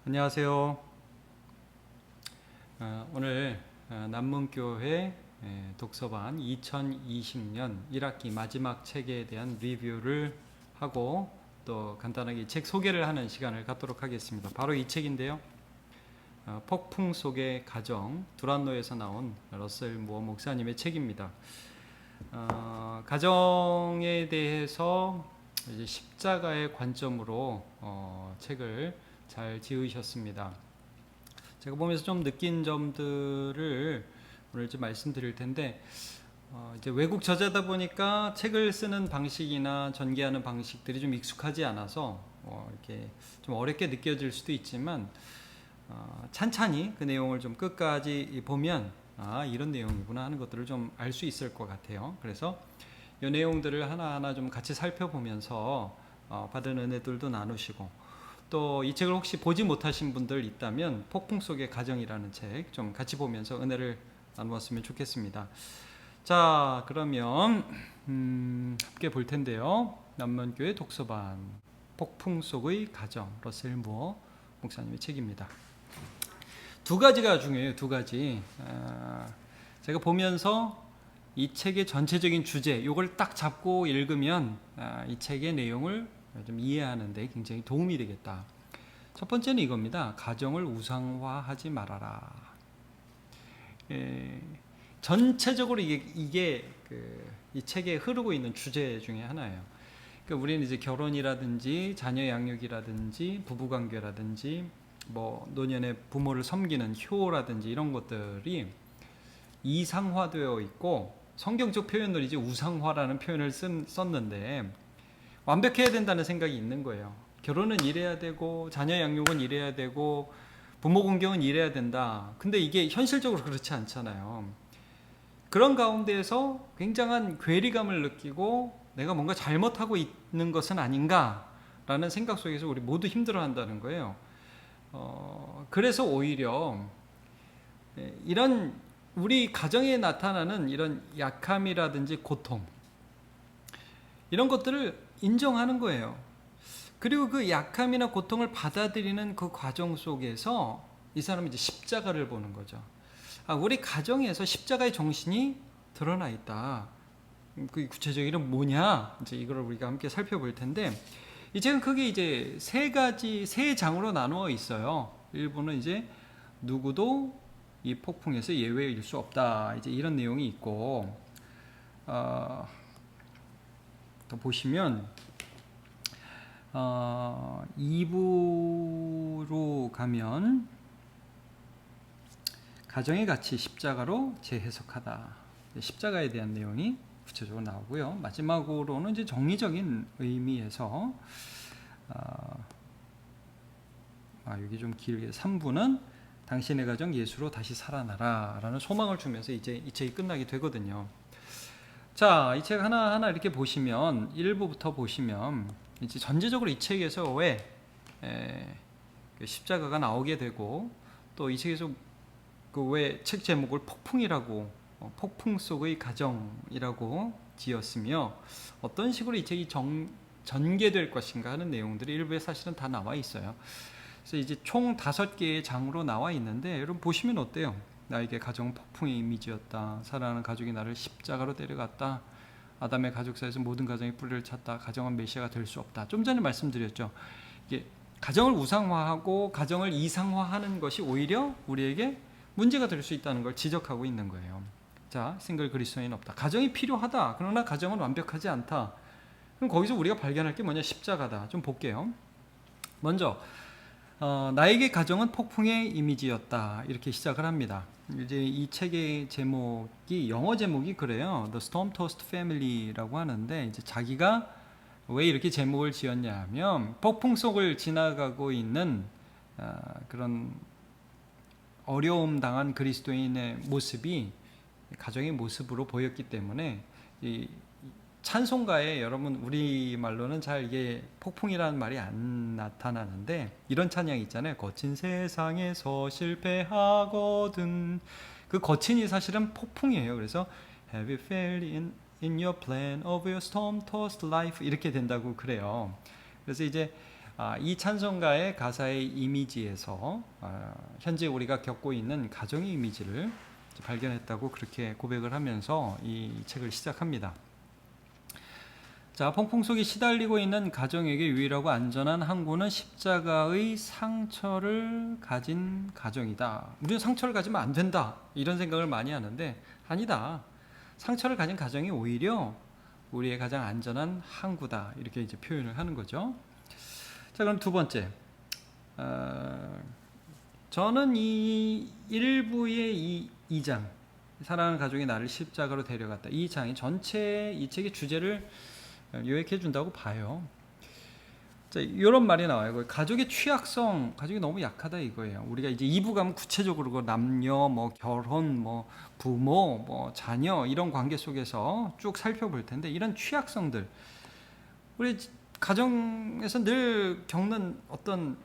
안녕하세요. 오늘 남문교회 독서반 2020년 1학기 마지막 책에 대한 리뷰를 하고 또 간단하게 책 소개를 하는 시간을 갖도록 하겠습니다. 바로 이 책인데요. 폭풍 속의 가정, 두란노에서 나온 러셀 무어 목사님의 책입니다. 가정에 대해서 이제 십자가의 관점으로 책을 잘 지으셨습니다. 제가 보면서 좀 느낀 점들을 오늘 좀 말씀드릴 텐데, 이제 외국 저자다 보니까 책을 쓰는 방식이나 전개하는 방식들이 좀 익숙하지 않아서 이렇게 좀 어렵게 느껴질 수도 있지만, 찬찬히 그 내용을 좀 끝까지 보면 이런 내용이구나 하는 것들을 좀 알 수 있을 것 같아요. 그래서 이 내용들을 하나하나 좀 같이 살펴보면서 받은 은혜들도 나누시고, 또 이 책을 혹시 보지 못하신 분들 있다면 폭풍 속의 가정이라는 책 좀 같이 보면서 은혜를 나누었으면 좋겠습니다. 자, 그러면 함께 볼 텐데요. 남문교회 독서반 폭풍 속의 가정, 러셀 무어 목사님의 책입니다. 두 가지가 중요해요. 두 가지. 제가 보면서 이 책의 전체적인 주제, 이걸 딱 잡고 읽으면 이 책의 내용을 좀 이해하는 데 굉장히 도움이 되겠다. 첫 번째는 이겁니다. 가정을 우상화하지 말아라. 전체적으로 이게 이 책에 흐르고 있는 주제 중에 하나예요. 그러니까 우리는 이제 결혼이라든지 자녀 양육이라든지 부부관계라든지 뭐 노년의 부모를 섬기는 효라든지 이런 것들이 이상화되어 있고, 성경적 표현으로 이제 우상화라는 표현을 썼는데 완벽해야 된다는 생각이 있는 거예요. 결혼은 이래야 되고 자녀 양육은 이래야 되고 부모 공경은 이래야 된다. 근데 이게 현실적으로 그렇지 않잖아요. 그런 가운데에서 굉장한 괴리감을 느끼고 내가 뭔가 잘못하고 있는 것은 아닌가라는 생각 속에서 우리 모두 힘들어한다는 거예요. 그래서 오히려 이런 우리 가정에 나타나는 이런 약함이라든지 고통, 이런 것들을 인정하는 거예요. 그리고 그 약함이나 고통을 받아들이는 그 과정 속에서 이 사람이 이제 십자가를 보는 거죠. 우리 가정에서 십자가의 정신이 드러나 있다. 그 구체적인 이름 뭐냐? 이제 이걸 우리가 함께 살펴볼 텐데, 이 책은 크게 이제 세 장으로 나누어 있어요. 일부는 이제 누구도 이 폭풍에서 예외일 수 없다. 이제 이런 내용이 있고, 또 보시면 2부로 가면 가정의 가치 십자가로 재해석하다. 십자가에 대한 내용이 구체적으로 나오고요. 마지막으로는 이제 정의적인 의미에서 여기 좀 길게 3부는 당신의 가정 예수로 다시 살아나라 라는 소망을 주면서 이제 이 책이 끝나게 되거든요. 자, 이 책 하나하나 이렇게 보시면 1부부터 보시면 이제 전체적으로 이 책에서 왜 십자가가 나오게 되고, 또 이 책에서 그 왜 책 제목을 폭풍이라고 폭풍 속의 가정이라고 지었으며 어떤 식으로 이 책이 전개될 것인가 하는 내용들이 일부에 사실은 다 나와 있어요. 그래서 이제 총 5개의 장으로 나와 있는데 여러분 보시면 어때요? 나에게 가정은 폭풍의 이미지였다. 사랑하는 가족이 나를 십자가로 데려갔다. 아담의 가족사에서 모든 가정이 뿌리를 찼다. 가정은 메시아가 될 수 없다. 좀 전에 말씀드렸죠. 이게 가정을 우상화하고 가정을 이상화하는 것이 오히려 우리에게 문제가 될 수 있다는 걸 지적하고 있는 거예요. 자, 싱글 그리스도인 없다. 가정이 필요하다. 그러나 가정은 완벽하지 않다. 그럼 거기서 우리가 발견할 게 뭐냐? 십자가다. 좀 볼게요. 먼저 나에게 가정은 폭풍의 이미지였다. 이렇게 시작을 합니다. 이제 이 책의 제목이 영어 제목이 그래요. The Storm-Tossed Family라고 하는데, 이제 자기가 왜 이렇게 제목을 지었냐면 폭풍 속을 지나가고 있는 그런 어려움 당한 그리스도인의 모습이 가정의 모습으로 보였기 때문에 이 찬송가에 여러분 우리말로는 잘 이게 폭풍이라는 말이 안 나타나는데 이런 찬양이 있잖아요. 거친 세상에서 실패하거든. 그 거친이 사실은 폭풍이에요. 그래서 Have you failed in your plan of your storm-tossed life? 이렇게 된다고 그래요. 그래서 이제 이 찬송가의 가사의 이미지에서 현재 우리가 겪고 있는 가정의 이미지를 발견했다고 그렇게 고백을 하면서 이 책을 시작합니다. 자, 폭풍 속에 시달리고 있는 가정에게 유일하고 안전한 항구는 십자가의 상처를 가진 가정이다. 우리는 상처를 가지면 안 된다, 이런 생각을 많이 하는데 아니다. 상처를 가진 가정이 오히려 우리의 가장 안전한 항구다, 이렇게 이제 표현을 하는 거죠. 자, 그럼 두 번째, 저는 이 1부의 2장, 사랑하는 가족이 나를 십자가로 데려갔다, 이 장이 전체 이 책의 주제를 요약해 준다고 봐요. 자, 이런 말이 나와요. 가족의 취약성, 가족이 너무 약하다 이거예요. 우리가 이제 2부 가면 구체적으로 남녀, 결혼, 부모, 자녀, 이런 관계 속에서 쭉 살펴볼 텐데, 이런 취약성들, 우리 가정에서 늘 겪는 어떤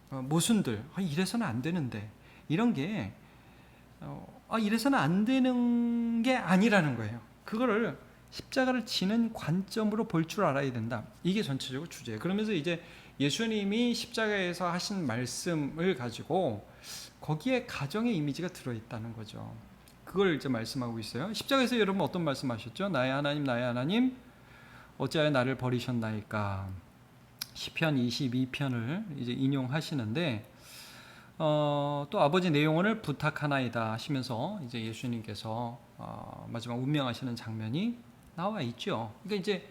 모순들, 이래서는 안 되는데, 이런 게 이래서는 안 되는 게 아니라는 거예요. 그거를 십자가를 지는 관점으로 볼 줄 알아야 된다. 이게 전체적으로 주제예요. 그러면서 이제 예수님이 십자가에서 하신 말씀을 가지고 거기에 가정의 이미지가 들어있다는 거죠. 그걸 이제 말씀하고 있어요. 십자가에서 여러분 어떤 말씀하셨죠? 나의 하나님, 어찌하여 나를 버리셨나이까. 시편 22편을 이제 인용하시는데, 또 아버지 내 영혼을 부탁하나이다 하시면서 이제 예수님께서 마지막 운명하시는 장면이 나와 있죠. 그러니까 이제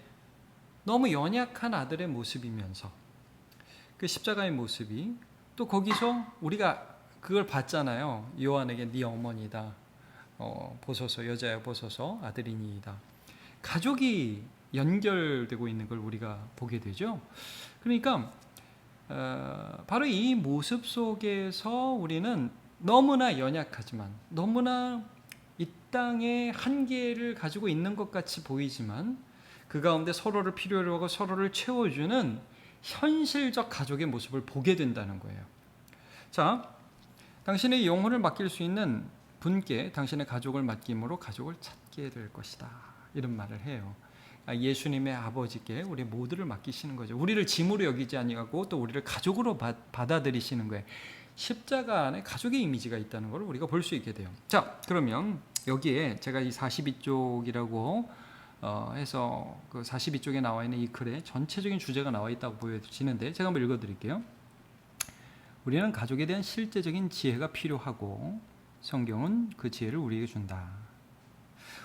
너무 연약한 아들의 모습이면서 그 십자가의 모습이, 또 거기서 우리가 그걸 봤잖아요. 요한에게 네 어머니다, 보소서, 여자여 보소서, 아들이니이다. 가족이 연결되고 있는 걸 우리가 보게 되죠. 그러니까 바로 이 모습 속에서 우리는 너무나 연약하지만, 너무나 이 땅의 한계를 가지고 있는 것 같이 보이지만, 그 가운데 서로를 필요로 하고 서로를 채워주는 현실적 가족의 모습을 보게 된다는 거예요. 자, 당신의 영혼을 맡길 수 있는 분께 당신의 가족을 맡김으로 가족을 찾게 될 것이다, 이런 말을 해요. 예수님의 아버지께 우리 모두를 맡기시는 거죠. 우리를 짐으로 여기지 아니하고 또 우리를 가족으로 받아들이시는 거예요. 십자가 안에 가족의 이미지가 있다는 걸 우리가 볼 수 있게 돼요. 자, 그러면 여기에 제가 이 42쪽이라고 해서 그 42쪽에 나와 있는 이 글에 전체적인 주제가 나와 있다고 보여지는데, 제가 한번 읽어드릴게요. 우리는 가족에 대한 실제적인 지혜가 필요하고 성경은 그 지혜를 우리에게 준다.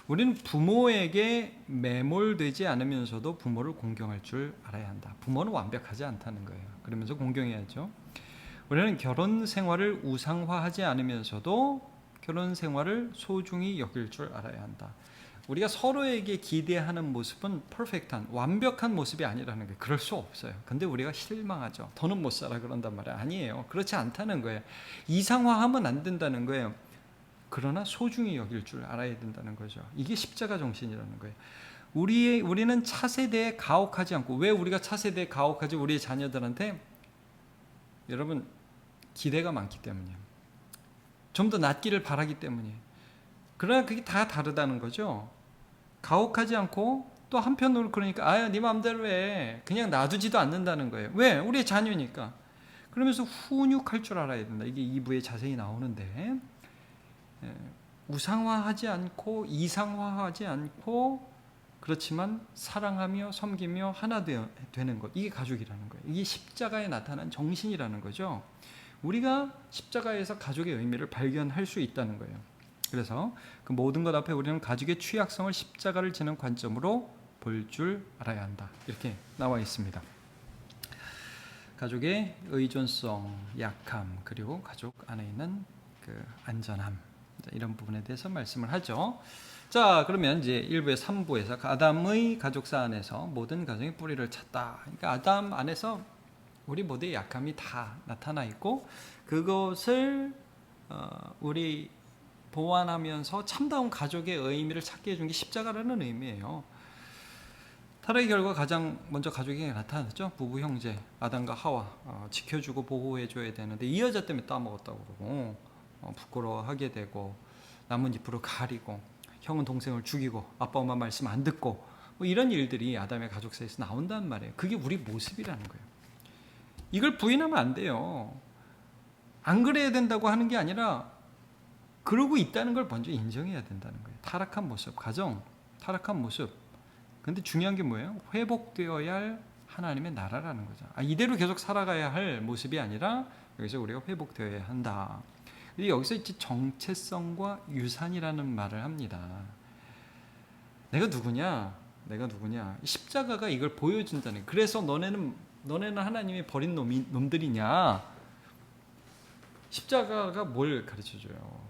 우리는 부모에게 매몰되지 않으면서도 부모를 공경할 줄 알아야 한다. 부모는 완벽하지 않다는 거예요. 그러면서 공경해야죠. 우리는 결혼 생활을 우상화하지 않으면서도 결혼 생활을 소중히 여길 줄 알아야 한다. 우리가 서로에게 기대하는 모습은 퍼펙트한, 완벽한 모습이 아니라는 거예요. 그럴 수 없어요. 근데 우리가 실망하죠. 더는 못 살아 그런단 말이에요. 아니에요. 그렇지 않다는 거예요. 이상화하면 안 된다는 거예요. 그러나 소중히 여길 줄 알아야 된다는 거죠. 이게 십자가 정신이라는 거예요. 우리는 차세대에 가혹하지 않고, 왜 우리가 차세대에 가혹하지? 우리의 자녀들한테 여러분 기대가 많기 때문이에요. 좀 더 낫기를 바라기 때문이에요. 그러나 그게 다 다르다는 거죠. 가혹하지 않고 또 한편으로 그러니까 네 마음대로 해, 그냥 놔두지도 않는다는 거예요. 왜? 우리의 자녀니까. 그러면서 훈육할 줄 알아야 된다. 이게 2부에 자세히 나오는데, 우상화하지 않고 이상화하지 않고, 그렇지만 사랑하며 섬기며 하나 되는 것, 이게 가족이라는 거예요. 이게 십자가에 나타난 정신이라는 거죠. 우리가 십자가에서 가족의 의미를 발견할 수 있다는 거예요. 그래서 그 모든 것 앞에 우리는 가족의 취약성을 십자가를 지는 관점으로 볼 줄 알아야 한다, 이렇게 나와 있습니다. 가족의 의존성, 약함, 그리고 가족 안에 있는 그 안전함, 이런 부분에 대해서 말씀을 하죠. 자, 그러면 이제 1부의 3부에서 아담의 가족사 안에서 모든 가정의 뿌리를 찾다. 그러니까 아담 안에서 우리 모두의 약함이 다 나타나 있고, 그것을 우리 보완하면서 참다운 가족의 의미를 찾게 해준 게 십자가라는 의미예요. 타락의 결과 가장 먼저 가족에게 나타났죠. 부부 형제 아담과 하와, 지켜주고 보호해줘야 되는데 이 여자 때문에 따먹었다고 그러고, 부끄러워하게 되고 나뭇잎으로 가리고 형은 동생을 죽이고 아빠 엄마 말씀 안 듣고, 이런 일들이 아담의 가족사에서 나온단 말이에요. 그게 우리 모습이라는 거예요. 이걸 부인하면 안 돼요. 안 그래야 된다고 하는 게 아니라 그러고 있다는 걸 먼저 인정해야 된다는 거예요. 타락한 모습, 가정, 타락한 모습. 근데 중요한 게 뭐예요? 회복되어야 할 하나님의 나라라는 거죠. 이대로 계속 살아가야 할 모습이 아니라 여기서 우리가 회복되어야 한다. 근데 여기서 이제 정체성과 유산이라는 말을 합니다. 내가 누구냐? 십자가가 이걸 보여준다는 거예요. 그래서 너네는 하나님이 버린 놈들이냐? 십자가가 뭘 가르쳐줘요?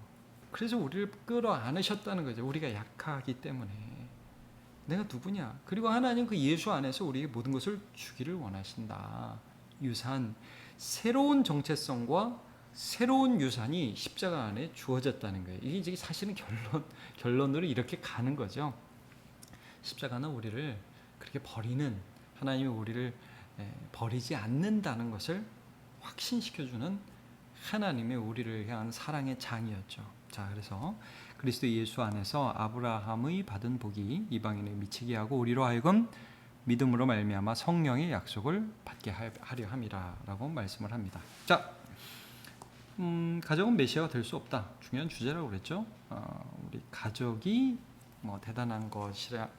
그래서 우리를 끌어안으셨다는 거죠. 우리가 약하기 때문에. 내가 누구냐? 그리고 하나님 그 예수 안에서 우리에게 모든 것을 주기를 원하신다. 유산, 새로운 정체성과 새로운 유산이 십자가 안에 주어졌다는 거예요. 이게 이제 사실은 결론으로 이렇게 가는 거죠. 십자가는 우리를 그렇게 버리는, 하나님이 우리를 버리지 않는다는 것을 확신시켜주는 하나님의 우리를 향한 사랑의 장이었죠. 자, 그래서 그리스도 예수 안에서 아브라함의 받은 복이 이방인에 미치게 하고 우리로 하여금 믿음으로 말미암아 성령의 약속을 받게 하려 함이라라고 말씀을 합니다. 자, 가족은 메시아가 될 수 없다. 중요한 주제라고 그랬죠. 우리 가족이 뭐 대단한 것이라,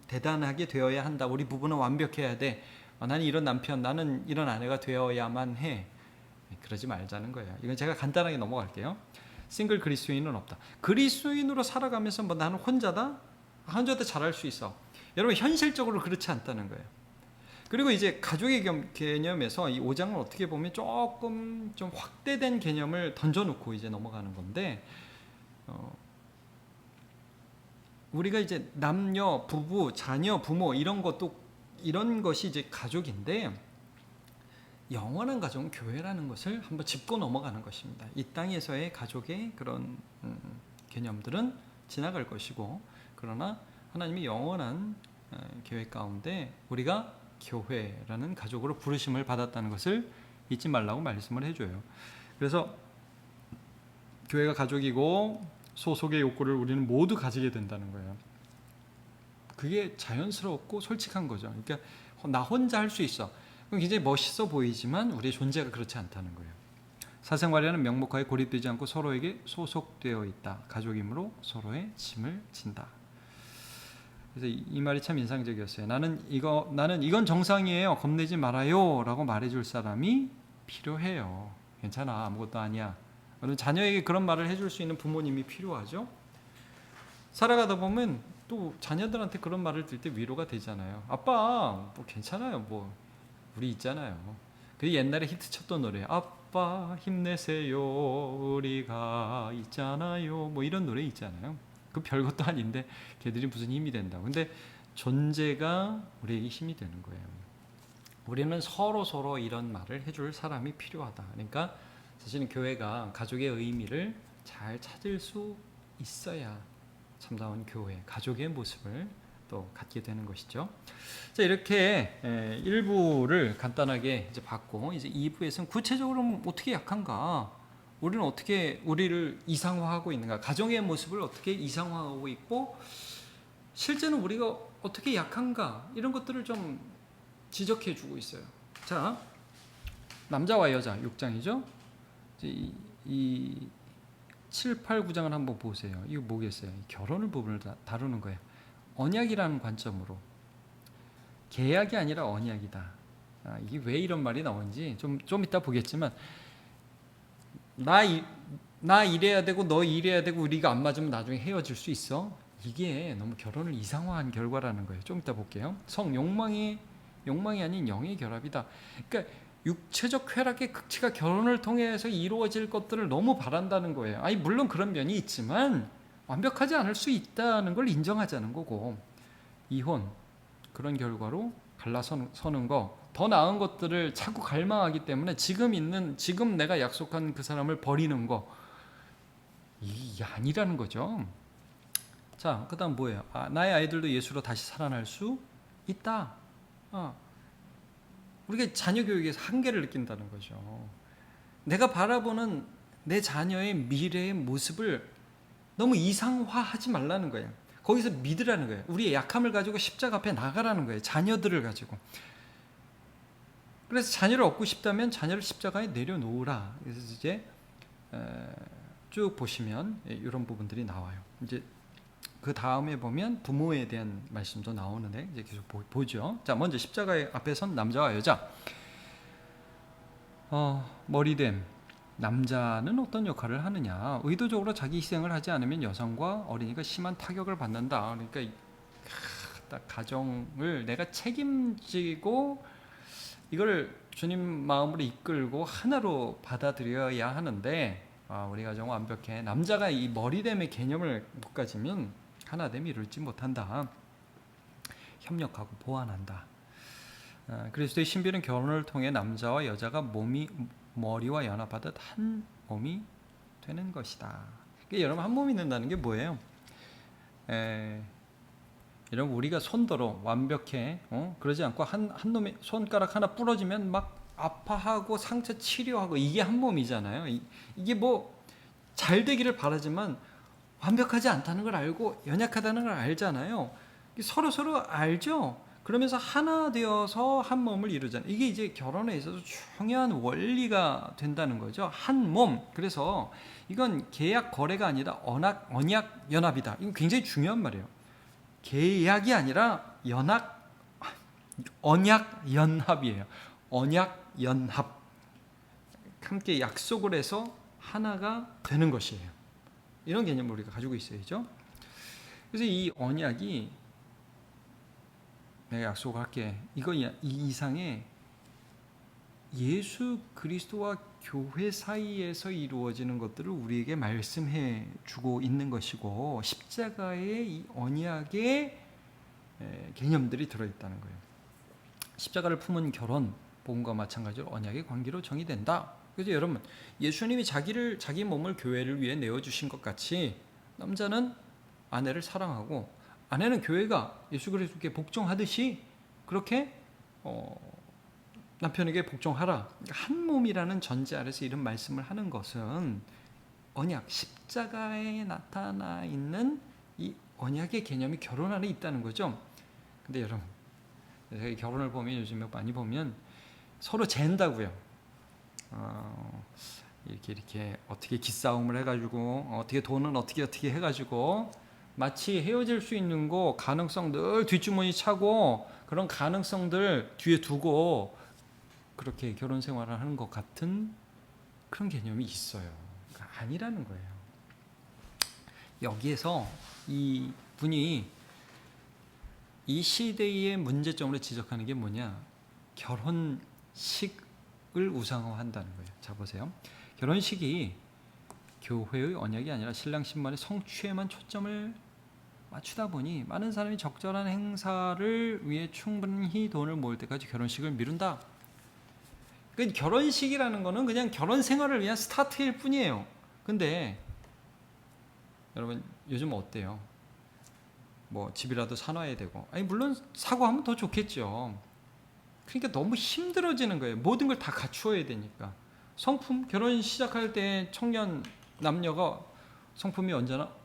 대단하게 되어야 한다. 우리 부부는 완벽해야 돼. 나는 이런 남편, 나는 이런 아내가 되어야만 해. 그러지 말자는 거예요. 이건 제가 간단하게 넘어갈게요. 싱글 그리스도인은 없다. 그리스도인으로 살아가면서 뭐 나는 혼자다 잘할 수 있어. 여러분, 현실적으로 그렇지 않다는 거예요. 그리고 이제 가족의 개념에서 이 5장을 어떻게 보면 조금 좀 확대된 개념을 던져놓고 이제 넘어가는 건데, 우리가 이제 남녀, 부부, 자녀, 부모 이런 것이 이제 가족인데, 영원한 가정은 교회라는 것을 한번 짚고 넘어가는 것입니다. 이 땅에서의 가족의 그런 개념들은 지나갈 것이고, 그러나 하나님이 영원한 계획 가운데 우리가 교회라는 가족으로 부르심을 받았다는 것을 잊지 말라고 말씀을 해줘요. 그래서 교회가 가족이고 소속의 욕구를 우리는 모두 가지게 된다는 거예요. 그게 자연스럽고 솔직한 거죠. 그러니까 나 혼자 할 수 있어. 굉장히 멋있어 보이지만 우리의 존재가 그렇지 않다는 거예요. 사생활에는 명목하에 고립되지 않고 서로에게 소속되어 있다. 가족이므로 서로의 짐을 진다. 그래서 이 말이 참 인상적이었어요. 나는 이건 정상이에요. 겁내지 말아요라고 말해줄 사람이 필요해요. 괜찮아, 아무것도 아니야. 여러분, 자녀에게 그런 말을 해줄 수 있는 부모님이 필요하죠. 살아가다 보면 또 자녀들한테 그런 말을 들을 때 위로가 되잖아요. 아빠, 뭐 괜찮아요. 뭐 우리 있잖아요. 그 옛날에 히트 쳤던 노래, 아빠 힘내세요, 우리가 있잖아요. 뭐 이런 노래 있잖아요. 그 별것도 아닌데 걔들이 무슨 힘이 된다고. 근데 존재가 우리에게 힘이 되는 거예요. 우리는 서로 이런 말을 해줄 사람이 필요하다. 그러니까 사실은 교회가 가족의 의미를 잘 찾을 수 있어야 참다운 교회, 가족의 모습을 또 갖게 되는 것이죠. 자, 이렇게 1부를 간단하게 이제 봤고, 이제 2부에서는 구체적으로 어떻게 약한가, 우리는 어떻게 우리를 이상화하고 있는가, 가정의 모습을 어떻게 이상화하고 있고, 실제는 우리가 어떻게 약한가, 이런 것들을 좀 지적해 주고 있어요. 자, 남자와 여자 6장이죠. 이 7, 8, 9장을 한번 보세요. 이거 뭐겠어요? 결혼을 부분을 다루는 거예요. 언약이라는 관점으로. 계약이 아니라 언약이다. 이게 왜 이런 말이 나오는지 좀 이따 보겠지만, 나 이래야 되고 너 이래야 되고 우리가 안 맞으면 나중에 헤어질 수 있어. 이게 너무 결혼을 이상화한 결과라는 거예요. 좀 이따 볼게요. 욕망이 아닌 영의 결합이다. 그러니까 육체적 쾌락의 극치가 결혼을 통해서 이루어질 것들을 너무 바란다는 거예요. 물론 그런 면이 있지만 완벽하지 않을 수 있다는 걸 인정하자는 거고, 이혼, 그런 결과로 갈라서는 거, 더 나은 것들을 자꾸 갈망하기 때문에 지금 내가 약속한 그 사람을 버리는 거, 이게 아니라는 거죠. 자, 그 다음 뭐예요? 나의 아이들도 예수로 다시 살아날 수 있다. 우리가 자녀 교육에서 한계를 느낀다는 거죠. 내가 바라보는 내 자녀의 미래의 모습을 너무 이상화하지 말라는 거예요. 거기서 믿으라는 거예요. 우리의 약함을 가지고 십자가 앞에 나가라는 거예요. 자녀들을 가지고. 그래서 자녀를 얻고 싶다면 자녀를 십자가에 내려놓으라. 그래서 이제 쭉 보시면 이런 부분들이 나와요. 이제 그 다음에 보면 부모에 대한 말씀도 나오는데 이제 계속 보죠. 자, 먼저 십자가의 앞에 선 남자와 여자. 머리됨. 남자는 어떤 역할을 하느냐? 의도적으로 자기 희생을 하지 않으면 여성과 어린이가 심한 타격을 받는다. 그러니까 가정을 내가 책임지고 이걸 주님 마음으로 이끌고 하나로 받아들여야 하는데 우리 가정은 완벽해. 남자가 이 머리됨의 개념을 못 가지면 하나됨을 이룰지 못한다. 협력하고 보완한다. 그리스도의 신비는 결혼을 통해 남자와 여자가 머리와 연합하듯 한 몸이 되는 것이다. 그러니까 여러분 한 몸이 된다는 게 뭐예요? 여러분 우리가 손더러 완벽해 그러지 않고 한 놈의 손가락 하나 부러지면 막 아파하고 상처 치료하고 이게 한 몸이잖아요. 이게 뭐 잘 되기를 바라지만 완벽하지 않다는 걸 알고 연약하다는 걸 알잖아요. 서로 알죠. 그러면서 하나 되어서 한 몸을 이루잖아요. 이게 이제 결혼에 있어서 중요한 원리가 된다는 거죠. 한 몸. 그래서 이건 계약 거래가 아니라 언약 연합이다. 이건 굉장히 중요한 말이에요. 계약이 아니라 언약 연합이에요. 언약 연합. 함께 약속을 해서 하나가 되는 것이에요. 이런 개념을 우리가 가지고 있어야죠. 그래서 이 언약이 내가 약속할게. 이거 이 이상의 예수 그리스도와 교회 사이에서 이루어지는 것들을 우리에게 말씀해 주고 있는 것이고 십자가의 이 언약의 개념들이 들어있다는 거예요. 십자가를 품은 결혼, 복음과 마찬가지로 언약의 관계로 정의된다. 그래서 여러분 예수님이 자기 몸을 교회를 위해 내어주신 것 같이 남자는 아내를 사랑하고 아내는 교회가 예수 그리스도께 복종하듯이 그렇게 남편에게 복종하라. 그러니까 한 몸이라는 전제 아래서 이런 말씀을 하는 것은 언약, 십자가에 나타나 있는 이 언약의 개념이 결혼 안에 있다는 거죠. 근데 여러분 결혼을 보면 요즘에 많이 보면 서로 잰다고요. 이렇게 어떻게 기싸움을 해가지고 어떻게 돈은 어떻게 해가지고 마치 헤어질 수 있는 거 가능성 늘 뒷주머니 차고 그런 가능성들 뒤에 두고 그렇게 결혼 생활을 하는 것 같은 그런 개념이 있어요. 그러니까 아니라는 거예요. 여기에서 이 분이 이 시대의 문제점으로 지적하는 게 뭐냐? 결혼식을 우상화한다는 거예요. 자 보세요. 결혼식이 교회의 언약이 아니라 신랑 신부의 성취에만 초점을 맞추다 보니 많은 사람이 적절한 행사를 위해 충분히 돈을 모을 때까지 결혼식을 미룬다. 그러니까 결혼식이라는 거는 그냥 결혼 생활을 위한 스타트일 뿐이에요. 근데 여러분 요즘 어때요? 뭐 집이라도 사놔야 되고 물론 사고 하면 더 좋겠죠. 그러니까 너무 힘들어지는 거예요. 모든 걸 다 갖추어야 되니까. 성품, 결혼 시작할 때 청년 남녀가 성품이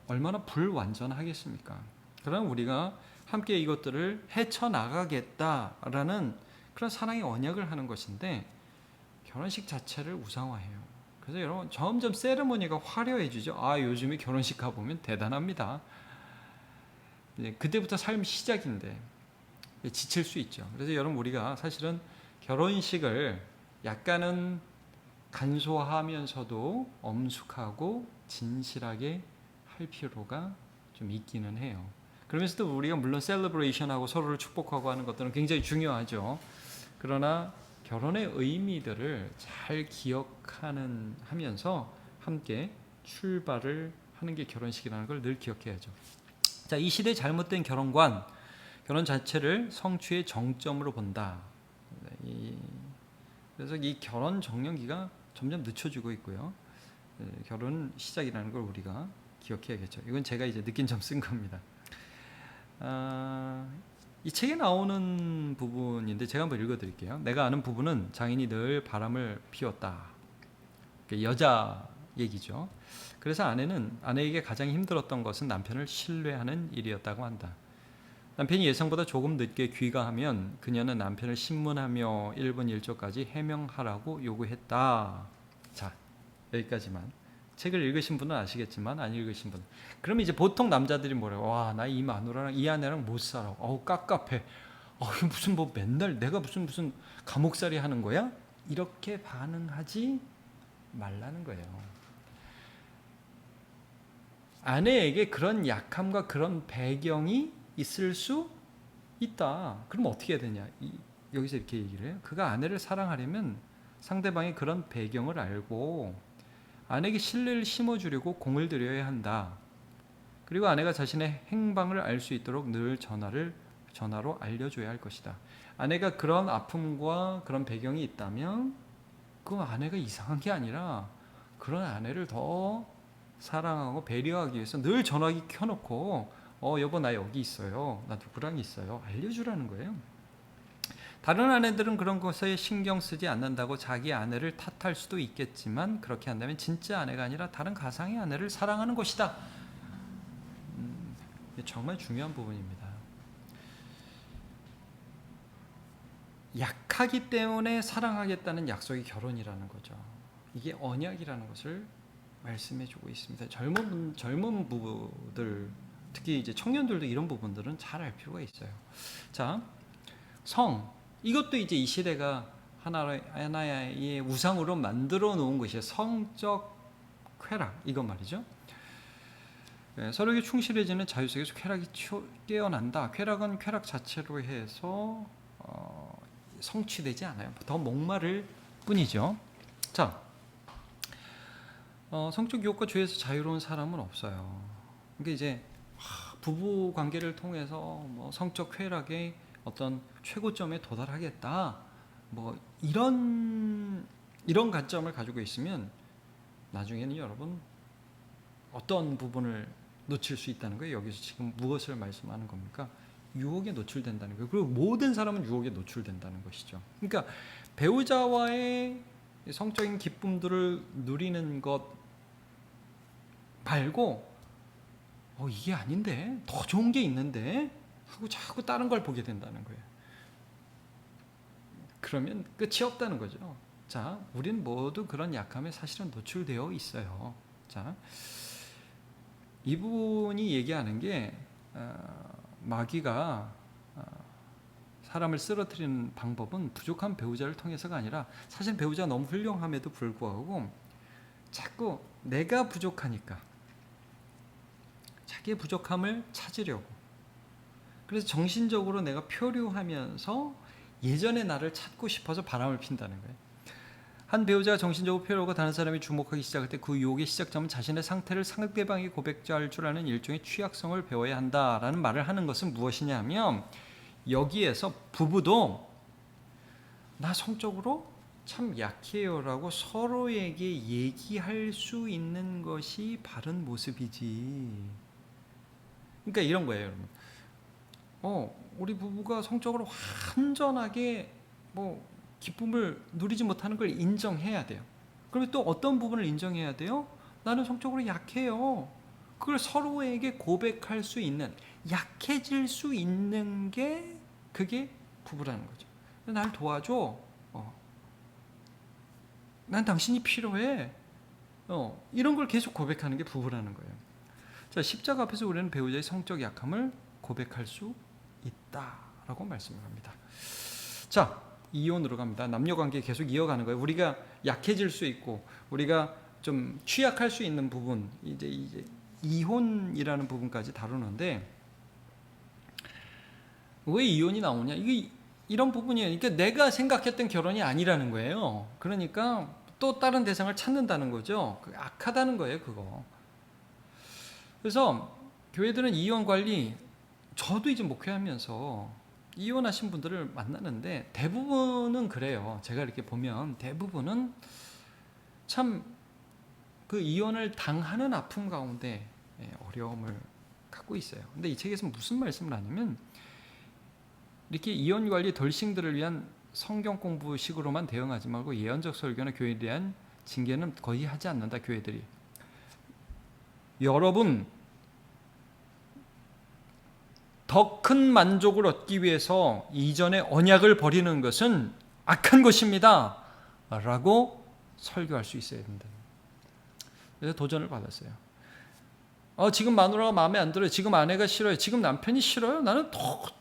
얼마나 불완전하겠습니까? 그러나 우리가 함께 이것들을 헤쳐나가겠다라는 그런 사랑의 언약을 하는 것인데 결혼식 자체를 우상화해요. 그래서 여러분 점점 세레모니가 화려해지죠. 요즘에 결혼식 가보면 대단합니다. 그때부터 삶 시작인데 지칠 수 있죠. 그래서 여러분 우리가 사실은 결혼식을 약간은 간소하면서도 엄숙하고 진실하게 할 필요가 좀 있기는 해요. 그러면서도 우리가 물론 셀러브레이션하고 서로를 축복하고 하는 것들은 굉장히 중요하죠. 그러나 결혼의 의미들을 잘 하면서 함께 출발을 하는 게 결혼식이라는 걸 늘 기억해야죠. 자, 이 시대의 잘못된 결혼 자체를 성취의 정점으로 본다. 그래서 이 결혼 정년기가 점점 늦춰지고 있고요. 결혼 시작이라는 걸 우리가 기억해야겠죠. 이건 제가 이제 느낀 점 쓴 겁니다. 이 책에 나오는 부분인데 제가 한번 읽어드릴게요. 내가 아는 부부는 장인이 늘 바람을 피웠다. 여자 얘기죠. 그래서 아내에게 가장 힘들었던 것은 남편을 신뢰하는 일이었다고 한다. 남편이 예상보다 조금 늦게 귀가하면 그녀는 남편을 신문하며 1분 1초까지 해명하라고 요구했다. 자, 여기까지만. 책을 읽으신 분은 아시겠지만 안 읽으신 분은. 그럼 이제 보통 남자들이 뭐래요? 와, 나 이 마누라랑 이 아내랑 못 살아. 어우, 깝깝해. 이거 무슨 뭐 맨날 내가 무슨 감옥살이 하는 거야? 이렇게 반응하지 말라는 거예요. 아내에게 그런 약함과 그런 배경이 있을 수 있다. 그럼 어떻게 해야 되냐? 여기서 이렇게 얘기를 해요. 그가 아내를 사랑하려면 상대방의 그런 배경을 알고 아내에게 신뢰를 심어주려고 공을 들여야 한다. 그리고 아내가 자신의 행방을 알 수 있도록 늘 전화로 알려줘야 할 것이다. 아내가 그런 아픔과 그런 배경이 있다면 그 아내가 이상한 게 아니라 그런 아내를 더 사랑하고 배려하기 위해서 늘 전화기 켜놓고 여보 나 여기 있어요. 나 누구랑 있어요. 알려주라는 거예요. 다른 아내들은 그런 것에 신경 쓰지 않는다고 자기 아내를 탓할 수도 있겠지만 그렇게 한다면 진짜 아내가 아니라 다른 가상의 아내를 사랑하는 것이다. 정말 중요한 부분입니다. 약하기 때문에 사랑하겠다는 약속이 결혼이라는 거죠. 이게 언약이라는 것을 말씀해주고 있습니다. 젊은 부부들, 특히 이제 청년들도 이런 부분들은 잘 알 필요가 있어요. 자, 이것도 이제 이 시대가 하나의 우상으로 만들어 놓은 것이 성적 쾌락, 이건 말이죠. 서로에게 충실해지는 자유 속에서 쾌락이 깨어난다. 쾌락은 쾌락 자체로 해서 성취되지 않아요. 더 목마를 뿐이죠. 자, 성적 유혹과 죄에서 자유로운 사람은 없어요. 그러니까 이제 부부 관계를 통해서 뭐 성적 쾌락의 어떤 최고점에 도달하겠다. 뭐 이런 관점을 가지고 있으면 나중에는 여러분 어떤 부분을 놓칠 수 있다는 거예요. 여기서 지금 무엇을 말씀하는 겁니까? 유혹에 노출된다는 거예요. 그리고 모든 사람은 유혹에 노출된다는 것이죠. 그러니까 배우자와의 성적인 기쁨들을 누리는 것 말고 이게 아닌데 더 좋은 게 있는데 하고 자꾸 다른 걸 보게 된다는 거예요. 그러면 끝이 없다는 거죠. 자, 우린 모두 그런 약함에 사실은 노출되어 있어요. 자, 이분이 얘기하는 게 마귀가 사람을 쓰러뜨리는 방법은 부족한 배우자를 통해서가 아니라 사실 배우자가 너무 훌륭함에도 불구하고 자꾸 내가 부족하니까 자기의 부족함을 찾으려고, 그래서 정신적으로 내가 표류하면서 예전의 나를 찾고 싶어서 바람을 핀다는 거예요. 한 배우자가 정신적으로 표류하고 다른 사람이 주목하기 시작할 때 그 유혹의 시작점은 자신의 상태를 상대방이 고백할 줄 아는 일종의 취약성을 배워야 한다라는 말을 하는 것은 무엇이냐 하면, 여기에서 부부도 나 성적으로 참 약해요라고 서로에게 얘기할 수 있는 것이 바른 모습이지. 그러니까 이런 거예요, 여러분. 우리 부부가 성적으로 완전하게 기쁨을 누리지 못하는 걸 인정해야 돼요. 그러면 또 어떤 부분을 인정해야 돼요? 나는 성적으로 약해요. 그걸 서로에게 고백할 수 있는, 약해질 수 있는 게 그게 부부라는 거죠. 날 도와줘. 난 당신이 필요해. 이런 걸 계속 고백하는 게 부부라는 거예요. 자, 십자가 앞에서 우리는 배우자의 성적 약함을 고백할 수 있다라고 말씀을 합니다. 자, 이혼으로 갑니다. 남녀관계 계속 이어가는 거예요. 우리가 약해질 수 있고 우리가 좀 취약할 수 있는 부분, 이제 이혼이라는 부분까지 다루는데, 왜 이혼이 나오냐? 이게 이런 부분이에요. 그러니까 내가 생각했던 결혼이 아니라는 거예요. 그러니까 또 다른 대상을 찾는다는 거죠. 악하다는 거예요, 그거. 그래서 교회들은 이혼 관리, 저도 이제 목회하면서 이혼하신 분들을 만나는데 대부분은 그래요. 제가 이렇게 보면 대부분은 참 그 이혼을 당하는 아픔 가운데 어려움을 갖고 있어요. 근데 이 책에서 무슨 말씀을 하냐면, 이렇게 이혼 관리 덜싱들을 위한 성경 공부식으로만 대응하지 말고 예언적 설교나 교회에 대한 징계는 거의 하지 않는다, 교회들이. 여러분, 더 큰 만족을 얻기 위해서 이전의 언약을 버리는 것은 악한 것입니다 라고 설교할 수 있어야 된다. 그래서 도전을 받았어요. 지금 마누라가 마음에 안 들어요. 지금 아내가 싫어요. 지금 남편이 싫어요. 나는 더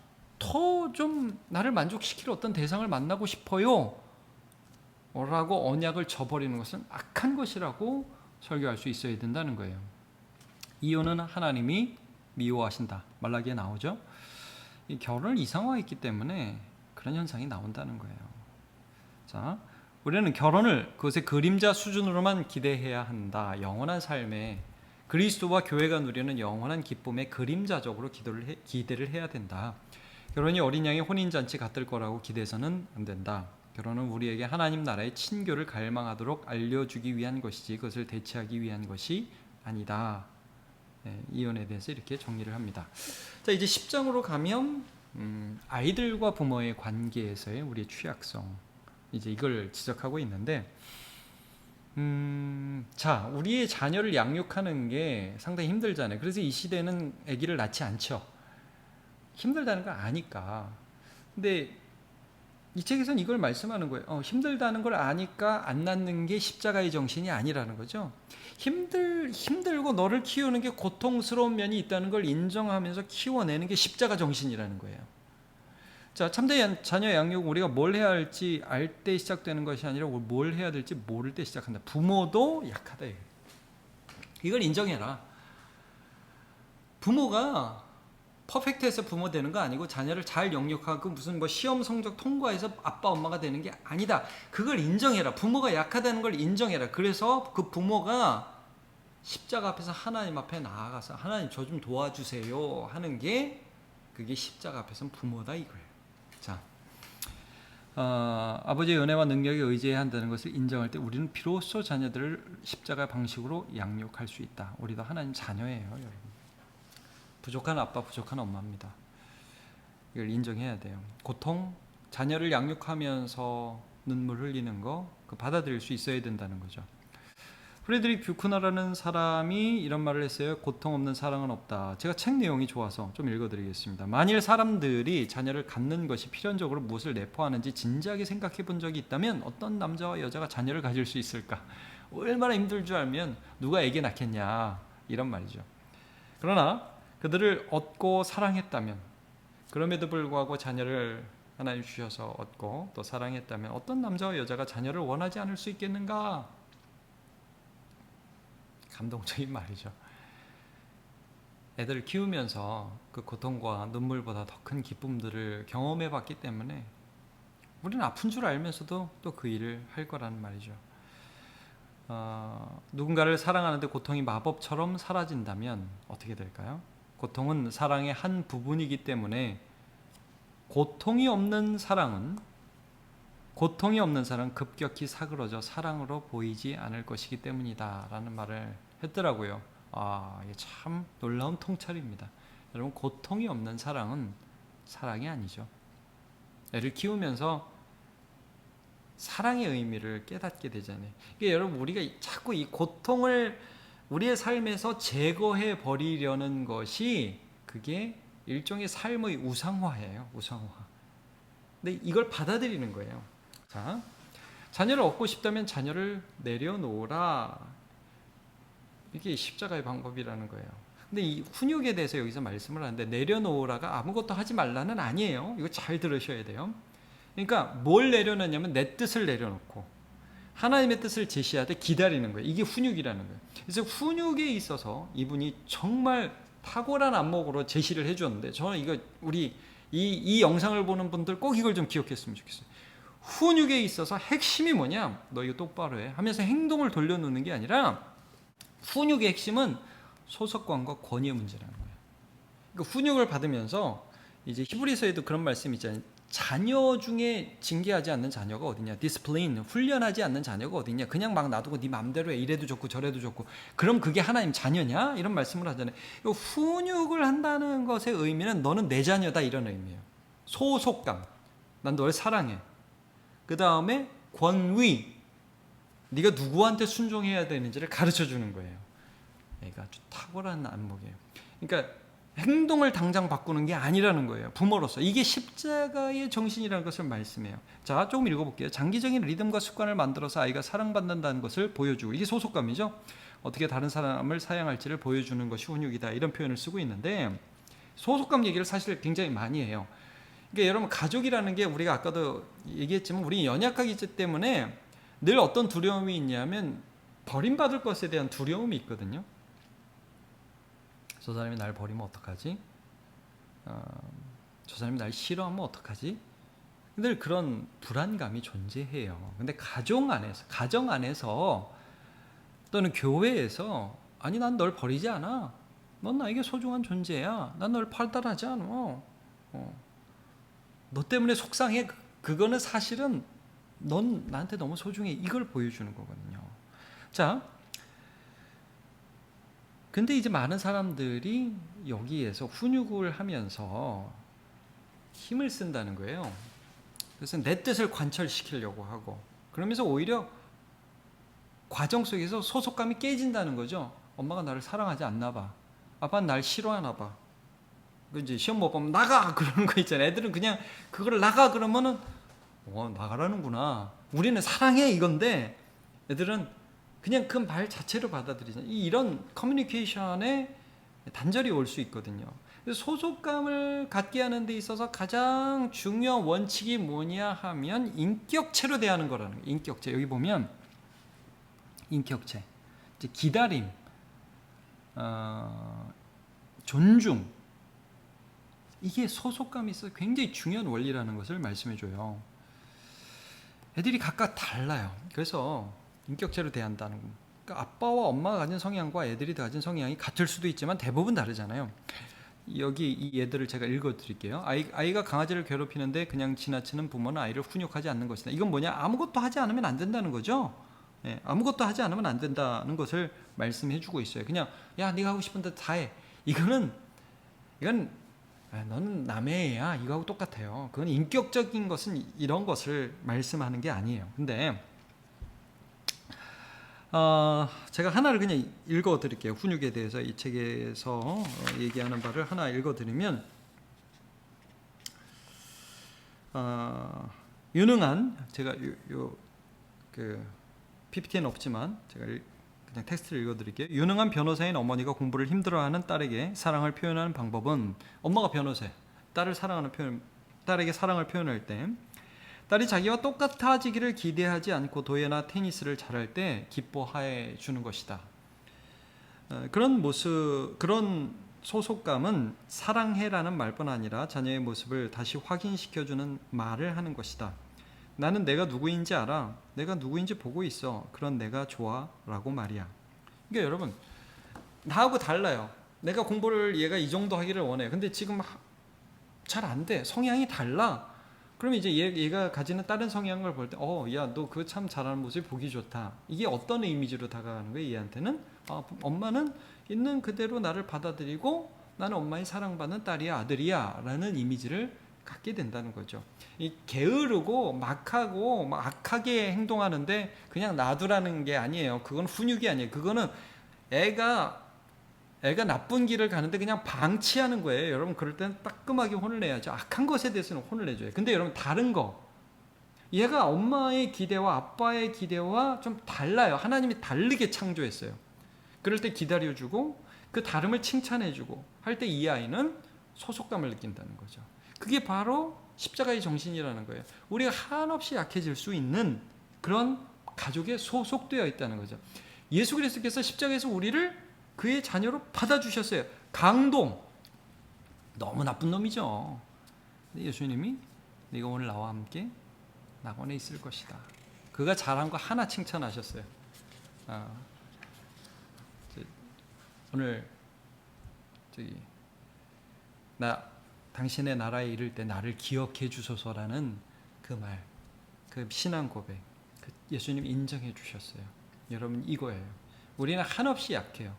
좀 나를 만족시킬 어떤 대상을 만나고 싶어요 라고 언약을 저버리는 것은 악한 것이라고 설교할 수 있어야 된다는 거예요. 이혼은 하나님이 미워하신다. 말라기에 나오죠. 이 결혼을 이상화했기 때문에 그런 현상이 나온다는 거예요. 자, 우리는 결혼을 그것의 그림자 수준으로만 기대해야 한다. 영원한 삶에 그리스도와 교회가 누리는 영원한 기쁨의 그림자적으로 기대를 해야 된다. 결혼이 어린 양의 혼인잔치 같을 거라고 기대해서는 안 된다. 결혼은 우리에게 하나님 나라의 친교를 갈망하도록 알려주기 위한 것이지 그것을 대체하기 위한 것이 아니다. 네, 이혼에 대해서 이렇게 정리를 합니다. 자, 이제 10장으로 가면 아이들과 부모의 관계에서의 우리의 취약성, 이제 이걸 지적하고 있는데, 자, 우리의 자녀를 양육하는 게 상당히 힘들잖아요. 그래서 이 시대는 아기를 낳지 않죠. 힘들다는 걸 아니까. 근데 이 책에서는 이걸 말씀하는 거예요. 힘들다는 걸 아니까 안 낳는 게 십자가의 정신이 아니라는 거죠. 힘들고 너를 키우는 게 고통스러운 면이 있다는 걸 인정하면서 키워내는 게 십자가 정신이라는 거예요. 자, 참된 자녀 양육 우리가 뭘 해야 할지 알 때 시작되는 것이 아니라 뭘 해야 될지 모를 때 시작한다. 부모도 약하다. 이걸 인정해라. 부모가 퍼펙트해서 부모 되는 거 아니고 자녀를 잘 영육하고 무슨 뭐 시험 성적 통과해서 아빠 엄마가 되는 게 아니다. 그걸 인정해라. 부모가 약하다는 걸 인정해라. 그래서 그 부모가 십자가 앞에서 하나님 앞에 나아가서 하나님 저 좀 도와주세요 하는 게 그게 십자가 앞에서는 부모다 이거예요. 자, 아버지의 은혜와 능력에 의지해야 한다는 것을 인정할 때 우리는 비로소 자녀들을 십자가 방식으로 양육할 수 있다. 우리도 하나님 자녀예요, 여러분. 부족한 아빠, 부족한 엄마입니다. 이걸 인정해야 돼요. 고통, 자녀를 양육하면서 눈물 흘리는 거, 그 받아들일 수 있어야 된다는 거죠. 프레드릭 뷰크너라는 사람이 이런 말을 했어요. 고통 없는 사랑은 없다. 제가 책 내용이 좋아서 좀 읽어드리겠습니다. 만일 사람들이 자녀를 갖는 것이 필연적으로 무엇을 내포하는지 진지하게 생각해 본 적이 있다면 어떤 남자와 여자가 자녀를 가질 수 있을까? 얼마나 힘들 줄 알면 누가 애기 낳겠냐 이런 말이죠. 그러나 그들을 얻고 사랑했다면, 그럼에도 불구하고 자녀를 하나님 주셔서 얻고 또 사랑했다면 어떤 남자와 여자가 자녀를 원하지 않을 수 있겠는가? 감동적인 말이죠. 애들을 키우면서 그 고통과 눈물보다 더 큰 기쁨들을 경험해 봤기 때문에 우리는 아픈 줄 알면서도 또 그 일을 할 거라는 말이죠. 누군가를 사랑하는데 고통이 마법처럼 사라진다면 어떻게 될까요? 고통은 사랑의 한 부분이기 때문에 고통이 없는 사랑은 급격히 사그러져 사랑으로 보이지 않을 것이기 때문이다 라는 말을 했더라고요. 이게 참 놀라운 통찰입니다. 여러분, 고통이 없는 사랑은 사랑이 아니죠. 애를 키우면서 사랑의 의미를 깨닫게 되잖아요. 이게 여러분, 우리가 자꾸 이 고통을 우리의 삶에서 제거해 버리려는 것이 그게 일종의 삶의 우상화예요. 우상화. 근데 이걸 받아들이는 거예요. 자, 자녀를 얻고 싶다면 자녀를 내려놓으라. 이게 십자가의 방법이라는 거예요. 근데 이 훈육에 대해서 여기서 말씀을 하는데 내려놓으라가 아무것도 하지 말라는 아니에요. 이거 잘 들으셔야 돼요. 그러니까 뭘 내려놓냐면 내 뜻을 내려놓고 하나님의 뜻을 제시하되 기다리는 거예요. 이게 훈육이라는 거예요. 그래서 훈육에 있어서 이분이 정말 탁월한 안목으로 제시를 해주었는데 저는 이거 우리 이 영상을 보는 분들 꼭 이걸 좀 기억했으면 좋겠어요. 훈육에 있어서 핵심이 뭐냐? 너 이거 똑바로 해 하면서 행동을 돌려놓는 게 아니라 훈육의 핵심은 소속감과 권위의 문제라는 거예요. 그러니까 훈육을 받으면서 이제 히브리서에도 그런 말씀이 있잖아요. 자녀 중에 징계하지 않는 자녀가 어디냐? 디스플레인, 훈련하지 않는 자녀가 어디냐? 그냥 막 놔두고 네 맘대로 해. 이래도 좋고 저래도 좋고. 그럼 그게 하나님 자녀냐? 이런 말씀을 하잖아요. 훈육을 한다는 것의 의미는 너는 내 자녀다 이런 의미예요. 소속감. 난 너를 사랑해. 그 다음에 권위. 네가 누구한테 순종해야 되는지를 가르쳐 주는 거예요. 얘가 아주 탁월한 안목이에요. 그러니까 행동을 당장 바꾸는 게 아니라는 거예요. 부모로서. 이게 십자가의 정신이라는 것을 말씀해요. 자, 조금 읽어볼게요. 장기적인 리듬과 습관을 만들어서 아이가 사랑받는다는 것을 보여주고, 이게 소속감이죠. 어떻게 다른 사람을 사랑할지를 보여주는 것이 훈육이다, 이런 표현을 쓰고 있는데, 소속감 얘기를 사실 굉장히 많이 해요. 그러니까 여러분, 가족이라는 게 우리가 아까도 얘기했지만 우리 연약하기 때문에 늘 어떤 두려움이 있냐면 버림받을 것에 대한 두려움이 있거든요. 저 사람이 날 버리면 어떡하지? 저 사람이 날 싫어하면 어떡하지? 늘 그런 불안감이 존재해요. 근데 가정 안에서 또는 교회에서, 아니 난 널 버리지 않아. 넌 나에게 소중한 존재야. 난 널 팔달하지 않아. 너 때문에 속상해. 그거는 사실은 넌 나한테 너무 소중해. 이걸 보여주는 거거든요. 자, 근데 이제 많은 사람들이 여기에서 훈육을 하면서 힘을 쓴다는 거예요. 그래서 내 뜻을 관철시키려고 하고, 그러면서 오히려 과정 속에서 소속감이 깨진다는 거죠. 엄마가 나를 사랑하지 않나 봐. 아빠는 날 싫어하나 봐. 이제 시험 못 보면 나가! 그러는 거 있잖아요. 애들은 그냥 그걸 나가 그러면은 나가라는구나. 우리는 사랑해 이건데 애들은 그냥 그 말 자체로 받아들이잖아요. 이런 커뮤니케이션에 단절이 올 수 있거든요. 그래서 소속감을 갖게 하는 데 있어서 가장 중요한 원칙이 뭐냐 하면 인격체로 대하는 거라는 거예요. 인격체. 여기 보면 인격체. 이제 기다림, 존중. 이게 소속감이 있어 굉장히 중요한 원리라는 것을 말씀해 줘요. 애들이 각각 달라요. 그래서 인격체로 대한다는 거. 그러니까 아빠와 엄마가 가진 성향과 애들이 가진 성향이 같을 수도 있지만 대부분 다르잖아요. 여기 이 예들을 제가 읽어드릴게요. 아이가 강아지를 괴롭히는데 그냥 지나치는 부모는 아이를 훈육하지 않는 것이다. 이건 뭐냐? 아무것도 하지 않으면 안 된다는 거죠. 네, 아무것도 하지 않으면 안 된다는 것을 말씀해주고 있어요. 그냥 야 네가 하고 싶은 데 다 해. 이건 너는 남의 애야. 이거하고 똑같아요. 그건 인격적인 것은 이런 것을 말씀하는 게 아니에요. 근데 제가 하나를 그냥 읽어드릴게요. 훈육에 대해서 이 책에서 얘기하는 바를 하나 읽어드리면, 유능한, 제가 그 PPT는 없지만 제가 그냥 텍스트를 읽어드릴게요. 유능한 변호사인 어머니가 공부를 힘들어하는 딸에게 사랑을 표현하는 방법은, 엄마가 변호사예요. 딸에게 사랑을 표현할 때 딸이 자기와 똑같아지기를 기대하지 않고 도예나 테니스를 잘할 때 기뻐해 주는 것이다. 그런 모습, 그런 소속감은 사랑해라는 말뿐 아니라 자녀의 모습을 다시 확인시켜주는 말을 하는 것이다. 나는 내가 누구인지 알아. 내가 누구인지 보고 있어. 그런 내가 좋아 라고 말이야. 그러니까 여러분, 나하고 달라요. 내가 공부를 얘가 이 정도 하기를 원해. 근데 지금 잘 안 돼. 성향이 달라. 그러면 이제 얘가 가지는 다른 성향을 볼 때, 야, 너 그거 참 잘하는 모습이 보기 좋다. 이게 어떤 이미지로 다가가는 거예요, 얘한테는? 엄마는 있는 그대로 나를 받아들이고 나는 엄마의 사랑받는 딸이야, 아들이야 라는 이미지를 갖게 된다는 거죠. 이 게으르고 막하고 막 악하게 행동하는데 그냥 놔두라는 게 아니에요. 그건 훈육이 아니에요. 그거는 애가 나쁜 길을 가는데 그냥 방치하는 거예요. 여러분, 그럴 때는 따끔하게 혼을 내야죠. 악한 것에 대해서는 혼을 내줘요. 근데 여러분, 다른 거, 얘가 엄마의 기대와 아빠의 기대와 좀 달라요. 하나님이 다르게 창조했어요. 그럴 때 기다려주고 그 다름을 칭찬해주고 할 때 이 아이는 소속감을 느낀다는 거죠. 그게 바로 십자가의 정신이라는 거예요. 우리가 한없이 약해질 수 있는 그런 가족에 소속되어 있다는 거죠. 예수 그리스도께서 십자가에서 우리를 그의 자녀로 받아주셨어요. 강동, 너무 나쁜 놈이죠. 근데 예수님이 네가 오늘 나와 함께 낙원에 있을 것이다. 그가 잘한 거 하나 칭찬하셨어요. 오늘 당신의 나라에 이를 때 나를 기억해 주소서라는 그 말, 그 신앙 고백, 예수님 인정해 주셨어요. 여러분, 이거예요. 우리는 한없이 약해요.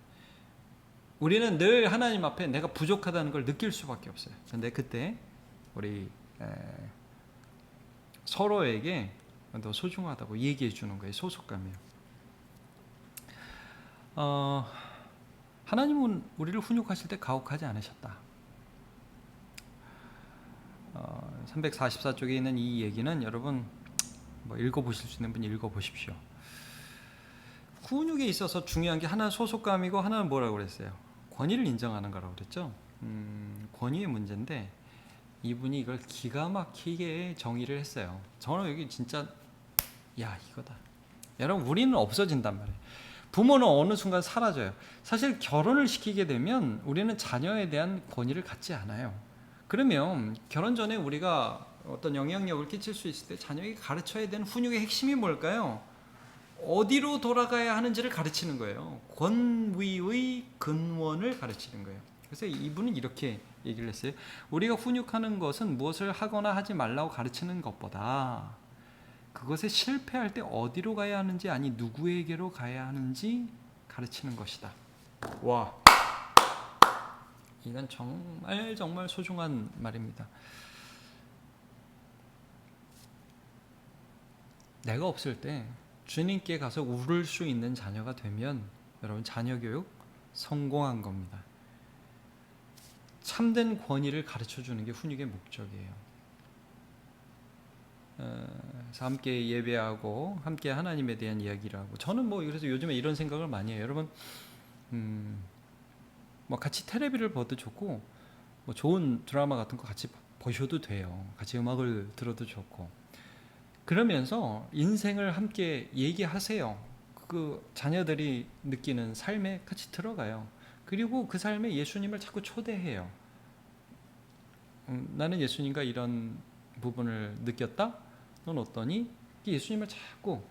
우리는 늘 하나님 앞에 내가 부족하다는 걸 느낄 수밖에 없어요. 근데 그때 우리 서로에게 더 소중하다고 얘기해 주는 거예요. 소속감이에요. 하나님은 우리를 훈육하실 때 가혹하지 않으셨다. 344쪽에 있는 이 얘기는 여러분 뭐 읽어보실 수 있는 분이 읽어보십시오. 훈육에 있어서 중요한 게 하나는 소속감이고 하나는 뭐라고 그랬어요? 권위를 인정하는 거라고 그랬죠. 권위의 문제인데 이분이 이걸 기가 막히게 정의를 했어요. 저는 여기 진짜 야 이거다. 여러분 우리는 없어진단 말이에요. 부모는 어느 순간 사라져요. 사실 결혼을 시키게 되면 우리는 자녀에 대한 권위를 갖지 않아요. 그러면 결혼 전에 우리가 어떤 영향력을 끼칠 수 있을 때 자녀에게 가르쳐야 되는 훈육의 핵심이 뭘까요? 어디로 돌아가야 하는지를 가르치는 거예요. 권위의 근원을 가르치는 거예요. 그래서 이분은 이렇게 얘기를 했어요. 우리가 훈육하는 것은 무엇을 하거나 하지 말라고 가르치는 것보다 그것에 실패할 때 어디로 가야 하는지, 아니 누구에게로 가야 하는지 가르치는 것이다. 와, 이건 정말 정말 소중한 말입니다. 내가 없을 때 주님께 가서 울을 수 있는 자녀가 되면 여러분 자녀 교육 성공한 겁니다. 참된 권위를 가르쳐주는 게 훈육의 목적이에요. 그래서 함께 예배하고 함께 하나님에 대한 이야기를 하고, 저는 뭐 그래서 요즘에 이런 생각을 많이 해요. 여러분 뭐 같이 텔레비를 봐도 좋고 뭐 좋은 드라마 같은 거 같이 보셔도 돼요. 같이 음악을 들어도 좋고, 그러면서 인생을 함께 얘기하세요. 그 자녀들이 느끼는 삶에 같이 들어가요. 그리고 그 삶에 예수님을 자꾸 초대해요. 나는 예수님과 이런 부분을 느꼈다. 넌 어떠니? 예수님을 자꾸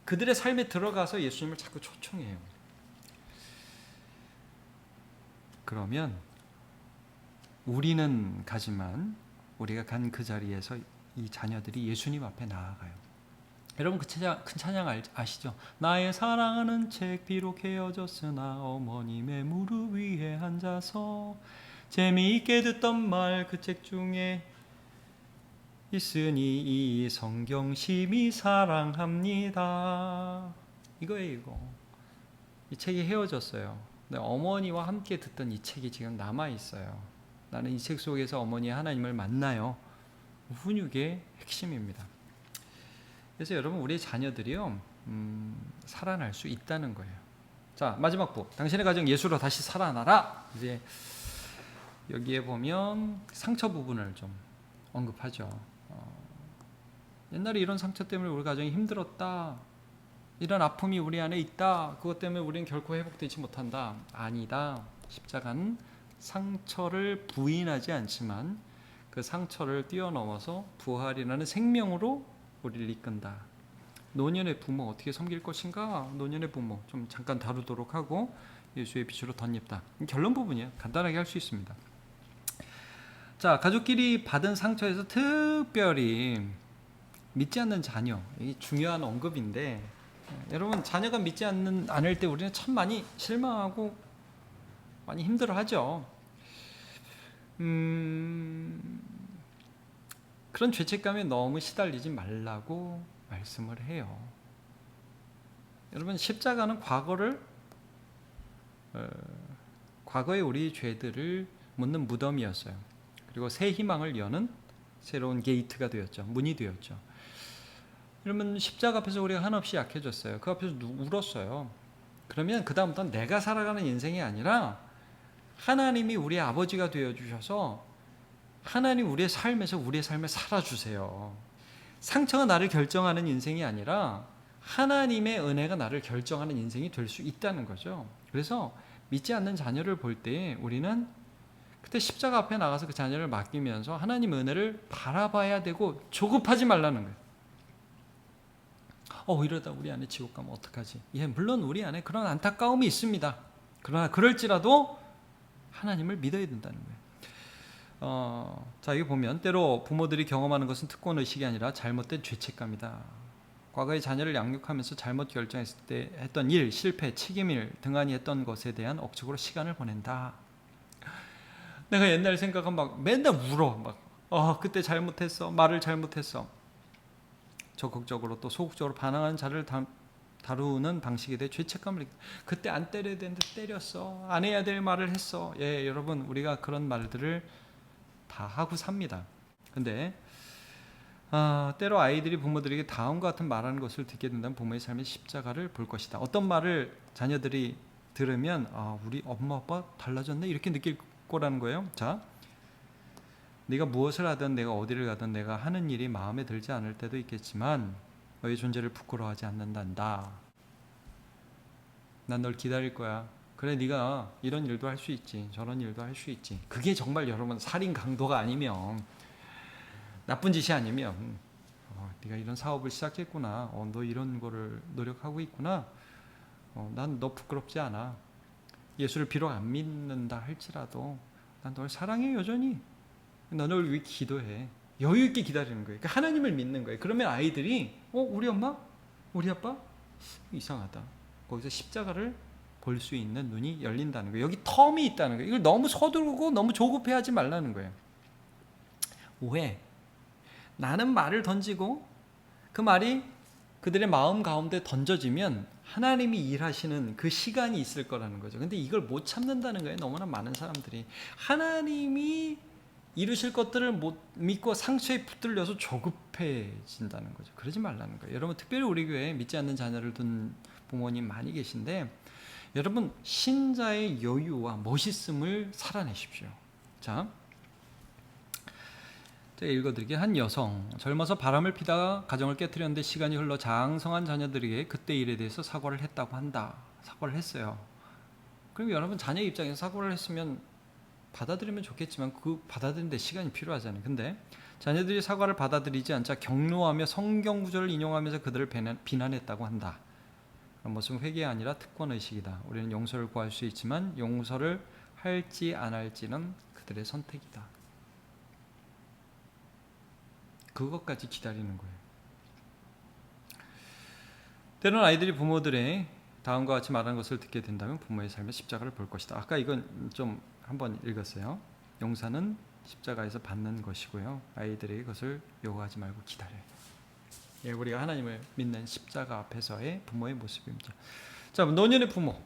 그들의 삶에 들어가서 예수님을 자꾸 초청해요. 그러면 우리는 가지만 우리가 간 그 자리에서 이 자녀들이 예수님 앞에 나아가요. 여러분 그 큰 찬양 아시죠? 나의 사랑하는 책 비록 헤어졌으나 어머님의 무릎 위에 앉아서 재미있게 듣던 말 그 책 중에 있으니 이 성경 심히 사랑합니다. 이거예요, 이거. 이 책이 헤어졌어요. 근데 어머니와 함께 듣던 이 책이 지금 남아 있어요. 나는 이 책 속에서 어머니의 하나님을 만나요. 훈육의 핵심입니다. 그래서 여러분 우리 자녀들이요 살아날 수 있다는 거예요. 자, 마지막 부. 당신의 가정 예수로 다시 살아나라. 이제 여기에 보면 상처 부분을 좀 언급하죠. 옛날에 이런 상처 때문에 우리 가정이 힘들었다. 이런 아픔이 우리 안에 있다. 그것 때문에 우리는 결코 회복되지 못한다. 아니다. 십자가는 상처를 부인하지 않지만 그 상처를 뛰어넘어서 부활이라는 생명으로 우리를 이끈다. 노년의 부모 어떻게 섬길 것인가? 노년의 부모 좀 잠깐 다루도록 하고 예수의 빛으로 덧입다. 결론 부분이에요. 간단하게 할 수 있습니다. 자, 가족끼리 받은 상처에서 특별히 믿지 않는 자녀, 이게 중요한 언급인데, 여러분 자녀가 믿지 않을 때 우리는 참 많이 실망하고 많이 힘들어하죠. 그런 죄책감에 너무 시달리지 말라고 말씀을 해요. 여러분 십자가는 과거의 우리 죄들을 묻는 무덤이었어요. 그리고 새 희망을 여는 새로운 게이트가 되었죠. 문이 되었죠. 그러면 십자가 앞에서 우리가 한없이 약해졌어요. 그 앞에서 울었어요. 그러면 그 다음부터는 내가 살아가는 인생이 아니라 하나님이 우리의 아버지가 되어주셔서 하나님 우리의 삶에서 우리의 삶을 살아주세요. 상처가 나를 결정하는 인생이 아니라 하나님의 은혜가 나를 결정하는 인생이 될 수 있다는 거죠. 그래서 믿지 않는 자녀를 볼 때 우리는 그때 십자가 앞에 나가서 그 자녀를 맡기면서 하나님의 은혜를 바라봐야 되고 조급하지 말라는 거예요. 이러다 우리 안에 지옥 가면 어떡하지? 예, 물론 우리 안에 그런 안타까움이 있습니다. 그러나 그럴지라도 하나님을 믿어야 된다는 거예요. 자, 여기 보면 때로 부모들이 경험하는 것은 특권의식이 아니라 잘못된 죄책감이다. 과거에 자녀를 양육하면서 잘못 결정했을 때 했던 일, 실패, 책임을 등한히 했던 것에 대한 억측으로 시간을 보낸다. 내가 옛날 생각은 막 맨날 울어. 그때 잘못했어. 말을 잘못했어. 적극적으로 또 소극적으로 반항하는 자를 다루는 방식에 대해 죄책감을 그때 안 때려야 되는데 때렸어. 안 해야 될 말을 했어. 예, 여러분 우리가 그런 말들을 다 하고 삽니다. 근데 때로 아이들이 부모들에게 다음과 같은 말하는 것을 듣게 된다면 부모의 삶의 십자가를 볼 것이다. 어떤 말을 자녀들이 들으면 우리 엄마 아빠 달라졌네 이렇게 느낄 거라는 거예요. 자, 네가 무엇을 하든 내가 어디를 가든 내가 하는 일이 마음에 들지 않을 때도 있겠지만 너의 존재를 부끄러워하지 않는단다. 난 널 기다릴 거야. 그래, 네가 이런 일도 할 수 있지, 저런 일도 할 수 있지. 그게 정말 여러분 살인 강도가 아니면, 나쁜 짓이 아니면 네가 이런 사업을 시작했구나. 너 이런 거를 노력하고 있구나. 난 너 부끄럽지 않아. 예수를 비록 안 믿는다 할지라도 난 널 사랑해 여전히. 너를 위해 기도해. 여유 있게 기다리는 거예요. 그러니까 하나님을 믿는 거예요. 그러면 아이들이 우리 엄마? 우리 아빠? 이상하다. 거기서 십자가를 볼 수 있는 눈이 열린다는 거예요. 여기 텀이 있다는 거예요. 이걸 너무 서두르고 너무 조급해하지 말라는 거예요. 왜? 나는 말을 던지고 그 말이 그들의 마음 가운데 던져지면 하나님이 일하시는 그 시간이 있을 거라는 거죠. 근데 이걸 못 참는다는 거예요. 너무나 많은 사람들이 하나님이 이루실 것들을 못 믿고 상처에 붙들려서 조급해진다는 거죠. 그러지 말라는 거예요. 여러분, 특별히 우리 교회에 믿지 않는 자녀를 둔 부모님 많이 계신데, 여러분 신자의 여유와 멋있음을 살아내십시오. 자, 제가 읽어드릴게요. 한 여성, 젊어서 바람을 피다가 가정을 깨뜨렸는데 시간이 흘러 장성한 자녀들에게 그때 일에 대해서 사과를 했다고 한다. 사과를 했어요. 그럼 여러분 자녀 입장에서 사과를 했으면 받아들이면 좋겠지만 그 받아들이는데 시간이 필요하잖아요. 근데 자녀들이 사과를 받아들이지 않자 격노하며 성경 구절을 인용하면서 그들을 비난했다고 한다. 그런 것은 회개가 아니라 특권의식이다. 우리는 용서를 구할 수 있지만 용서를 할지 안 할지는 그들의 선택이다. 그것까지 기다리는 거예요. 때로는 아이들이 부모들의 다음과 같이 말하는 것을 듣게 된다면 부모의 삶의 십자가를 볼 것이다. 아까 이건 좀 한번 읽었어요. 용서는 십자가에서 받는 것이고요. 아이들에게 그것을 요구하지 말고 기다려요. 예, 우리가 하나님을 믿는 십자가 앞에서의 부모의 모습입니다. 자, 노년의 부모.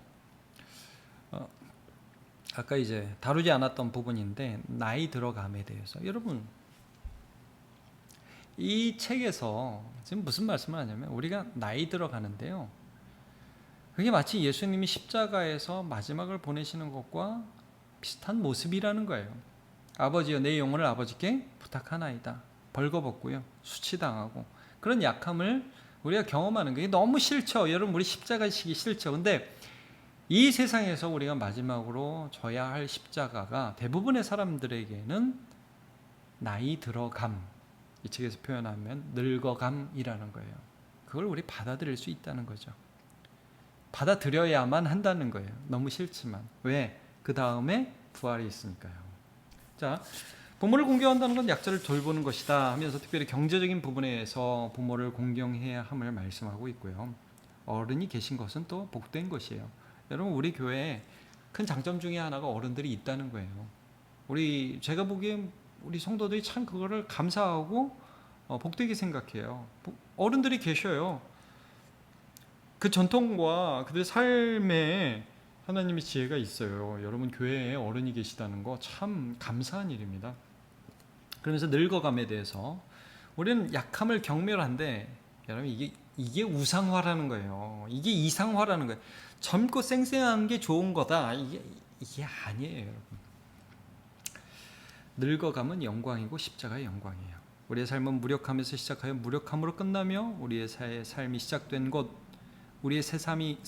아까 이제 다루지 않았던 부분인데 나이 들어감에 대해서 여러분 이 책에서 지금 무슨 말씀을 하냐면 우리가 나이 들어가는데요. 그게 마치 예수님이 십자가에서 마지막을 보내시는 것과 비슷한 모습이라는 거예요. 아버지여 내 영혼을 아버지께 부탁하나이다. 벌거벗고요. 수치당하고 그런 약함을 우리가 경험하는 게 너무 싫죠. 여러분 우리 십자가 지기 싫죠. 근데 이 세상에서 우리가 마지막으로 져야 할 십자가가 대부분의 사람들에게는 나이 들어감, 이 책에서 표현하면 늙어감이라는 거예요. 그걸 우리 받아들일 수 있다는 거죠. 받아들여야만 한다는 거예요. 너무 싫지만. 왜? 그 다음에 부활이 있으니까요. 자, 부모를 공경한다는 건 약자를 돌보는 것이다 하면서 특별히 경제적인 부분에서 부모를 공경해야 함을 말씀하고 있고요. 어른이 계신 것은 또 복된 것이에요. 여러분 우리 교회에 큰 장점 중에 하나가 어른들이 있다는 거예요. 제가 보기엔 우리 성도들이 참 그거를 감사하고 복되게 생각해요. 어른들이 계셔요. 그 전통과 그들의 삶에 하나님의 지혜가 있어요. 여러분 교회에 어른이 계시다는 거 참 감사한 일입니다. 그러면서 늙어감에 대해서 우리는 약함을 경멸한데 여러분 이게 우상화라는 거예요. 이게 이상화라는 거예요. 젊고 쌩쌩한 게 좋은 거다. 이게 아니에요, 여러분. 늙어감은 영광이고 십자가의 영광이에요. 우리의 삶은 무력함에서 시작하여 무력함으로 끝나며 우리의 삶이 시작된 곳, 우리의 새 삶이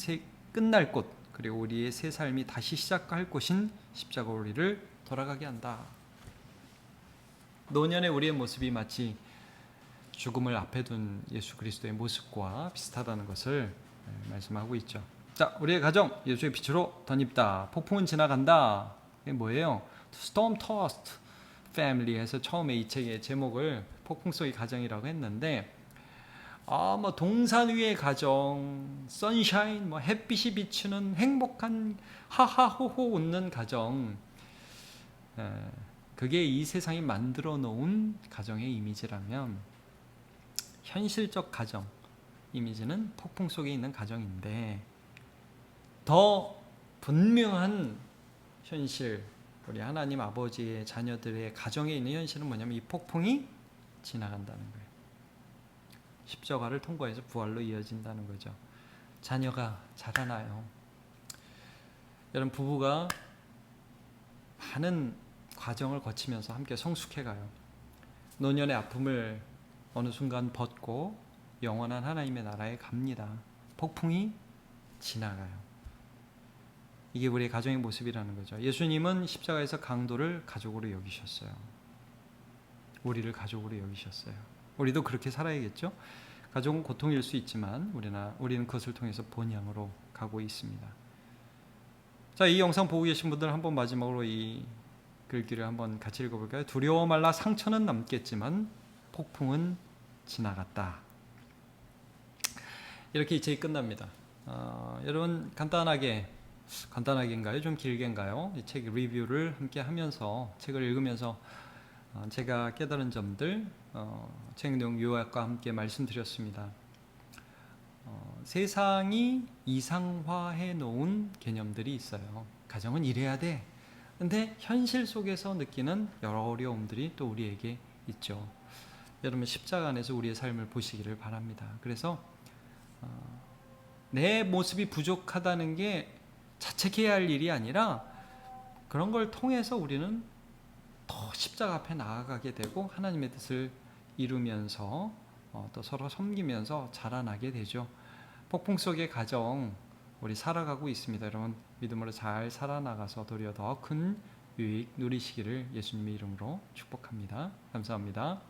끝날 곳, 그리고 우리의 새 삶이 다시 시작할 곳인 십자가로 우리를 돌아가게 한다. 노년의 우리의 모습이 마치 죽음을 앞에 둔 예수 그리스도의 모습과 비슷하다는 것을 말씀하고 있죠. 자, 우리의 가정 예수의 빛으로 덧입다. 폭풍은 지나간다. 이게 뭐예요? Storm Tossed Family에서 처음에 이 책의 제목을 폭풍 속의 가정이라고 했는데, 뭐 동산 위의 가정, 선샤인, 뭐 햇빛이 비추는 행복한 하하호호 웃는 가정, 그게 이 세상이 만들어 놓은 가정의 이미지라면 현실적 가정 이미지는 폭풍 속에 있는 가정인데 더 분명한 현실은 우리 하나님 아버지의 자녀들의 가정에 있는 현실은 뭐냐면 이 폭풍이 지나간다는 거예요. 십자가를 통과해서 부활로 이어진다는 거죠. 자녀가 자라나요. 여러분, 부부가 많은 과정을 거치면서 함께 성숙해가요. 노년의 아픔을 어느 순간 벗고 영원한 하나님의 나라에 갑니다. 폭풍이 지나가요. 이게 우리의 가정의 모습이라는 거죠. 예수님은 십자가에서 강도를 가족으로 여기셨어요. 우리를 가족으로 여기셨어요. 우리도 그렇게 살아야겠죠? 가족은 고통일 수 있지만 우리는 그것을 통해서 본향으로 가고 있습니다. 자, 이 영상 보고 계신 분들 한번 마지막으로 이 글귀를 한번 같이 읽어볼까요? 두려워 말라, 상처는 남겠지만 폭풍은 지나갔다. 이렇게 이 책이 끝납니다. 여러분, 간단하게인가요? 좀 길게인가요? 이 책 리뷰를 함께 하면서, 책을 읽으면서 제가 깨달은 점들, 책 내용 요약과 함께 말씀드렸습니다. 세상이 이상화해 놓은 개념들이 있어요. 가정은 이래야 돼. 근데 현실 속에서 느끼는 여러 어려움들이 또 우리에게 있죠. 여러분, 십자가 안에서 우리의 삶을 보시기를 바랍니다. 그래서 내 모습이 부족하다는 게 자책해야 할 일이 아니라 그런 걸 통해서 우리는 더 십자가 앞에 나아가게 되고 하나님의 뜻을 이루면서 또 서로 섬기면서 자라나게 되죠. 폭풍 속의 가정 우리 살아가고 있습니다. 여러분, 믿음으로 잘 살아나가서 도리어 더 큰 유익 누리시기를 예수님의 이름으로 축복합니다. 감사합니다.